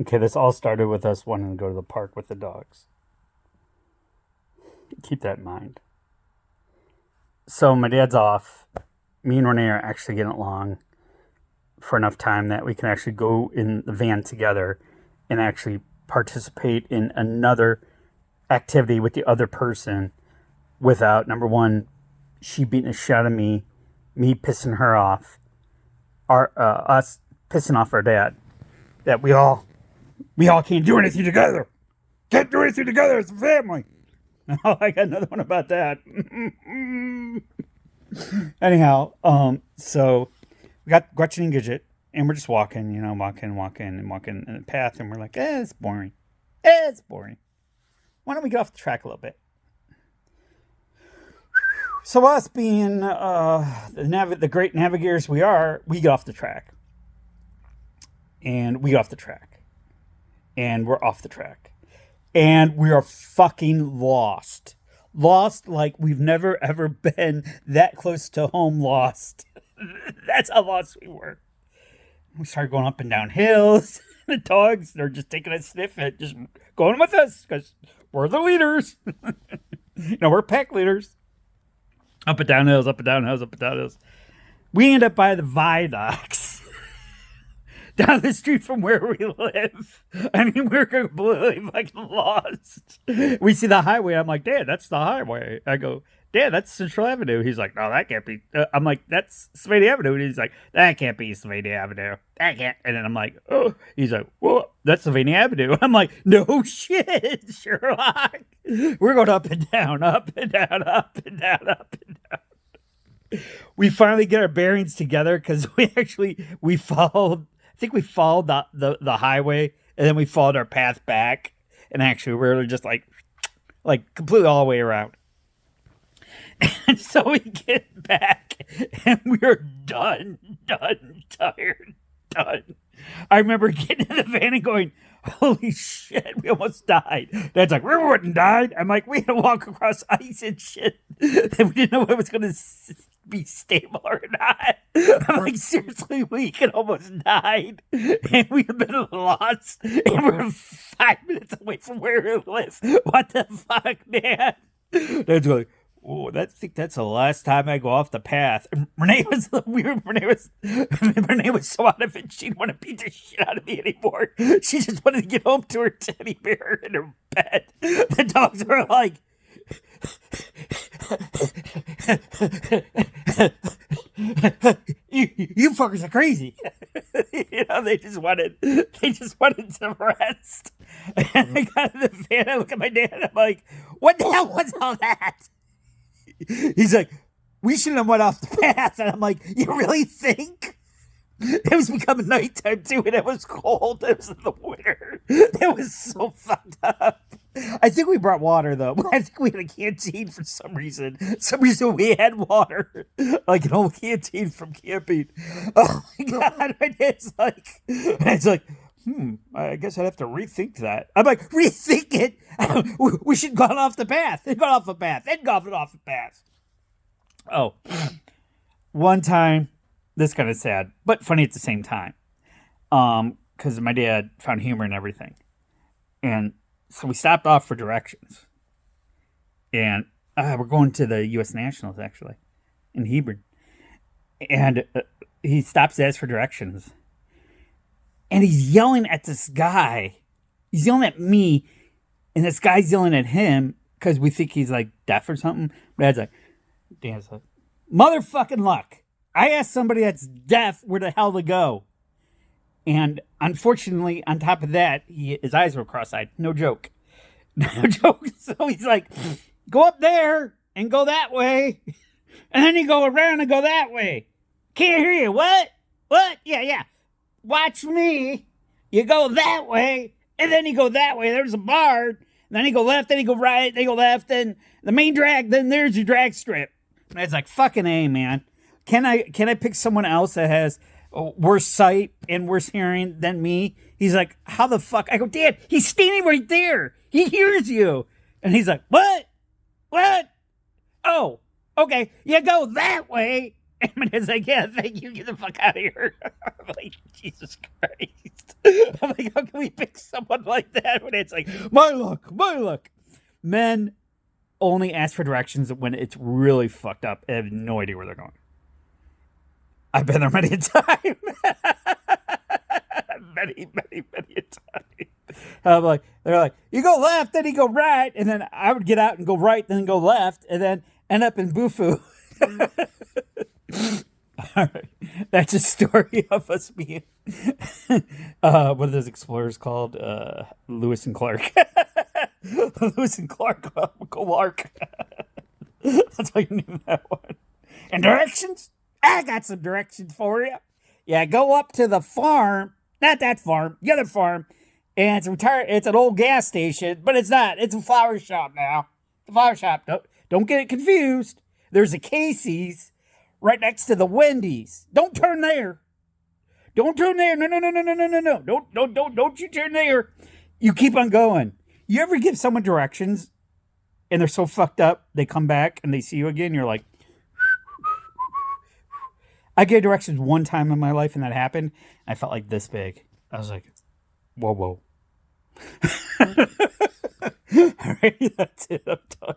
Okay, this all started with us wanting to go to the park with the dogs. Keep that in mind. So my dad's off. Me and Renee are actually getting along for enough time that we can actually go in the van together and actually participate in another activity with the other person without, number one, she beating a shit out of me pissing her off, us pissing off our dad. That we all can't do anything together. Can't do anything together as a family. Oh, I got another one about that. Anyhow, so we got Gretchen and Gidget, and we're just walking, walking in the path, and we're like, it's boring. It's boring. Why don't we get off the track a little bit? So us being the great navigators we are, we get off the track. And we get off the track. And we're off the track. And we are fucking lost. Lost like we've never ever been that close to home lost. That's how lost we were. We started going up and down hills. The dogs, they're just taking a sniff at just going with us because we're the leaders. We're pack leaders. Up and down hills, up and down hills, up and down hills. We end up by the viaducts. Down the street from where we live. I mean, we're completely fucking lost. We see the highway. I'm like, Dad, that's the highway. I go, Dad, that's Central Avenue. He's like, no, that can't be. I'm like, that's Svady Avenue. And he's like, that can't be Svady Avenue. That can't. And then I'm like, oh. He's like, well, that's Savannah Avenue. I'm like, no shit, Sherlock. We're going up and down, up and down, up and down, up and down. We finally get our bearings together because we followed. I think we followed the highway, and then we followed our path back, and actually we were just like completely all the way around. And so we get back, and we're done, tired, done. I remember getting in the van and going, holy shit, we almost died. Dad's like, we wouldn't died. I'm like, we had to walk across ice and shit. And we didn't know if it was going to be stable or not. I'm like, seriously, we could almost died. And we have been lost. And we're 5 minutes away from where we live. What the fuck, man? Dad's like, oh, I think that's the last time I go off the path. And Renee was weird. Renee was so out of it, she didn't want to beat the shit out of me anymore. She just wanted to get home to her teddy bear in her bed. The dogs were like, you fuckers are crazy. They just wanted to rest. And I got in the van, I look at my dad, I'm like, what the hell was all that? He's like, we shouldn't have went off the path. And I'm like, you really think? It was becoming nighttime too, and it was cold. It was in the winter. It was so fucked up. I think we brought water though. I think we had a canteen for some reason. We had water, like an old canteen from camping. Oh my god! And it's like, I guess I'd have to rethink that. I'm like, rethink it. We should have gone off the path. Then gone off the path. Then gone off the path. Oh, one time, this is kind of sad, but funny at the same time. Because my dad found humor in everything, and so we stopped off for directions, and we're going to the U.S. Nationals actually, in Hebron, and he stops to ask for directions. And he's yelling at this guy. He's yelling at me. And this guy's yelling at him because we think he's like deaf or something. Dad's like, motherfucking luck. I asked somebody that's deaf where the hell to go. And unfortunately, on top of that, his eyes were cross-eyed. No joke. No joke. So he's like, go up there and go that way. And then you go around and go that way. Can't hear you. What? Yeah. Watch me. You go that way, and then you go that way. There's a bar. And then you go left, then you go right, then you go left, then the main drag, then there's your drag strip. And it's like, fucking A, man. Can I pick someone else that has worse sight and worse hearing than me? He's like, how the fuck? I go, Dad, he's standing right there. He hears you. And he's like, what? Oh, okay. You go that way. And it's like, yeah, thank you. Get the fuck out of here. I'm like, Jesus Christ. I'm like, can we pick someone like that when it's like, my luck, my luck? Men only ask for directions when it's really fucked up and have no idea where they're going. I've been there many a time. many a time. They're like, you go left, then you go right, and then I would get out and go right, then go left, and then end up in Bufu. All right, that's a story of us being what are those explorers called? Lewis and Clark. Lewis and Clark. That's why you knew that one. And directions? I got some directions for you. Yeah, go up to the farm. Not that farm, the other farm. And it's an old gas station, but it's not. It's a flower shop now. The flower shop. Don't get it confused. There's a Casey's right next to the Wendy's. Don't turn there. Don't turn there. No. Don't you turn there. You keep on going. You ever give someone directions and they're so fucked up, they come back and they see you again, you're like, I gave directions one time in my life and that happened. I felt like this big. I was like, whoa. All right, that's it. I'm done.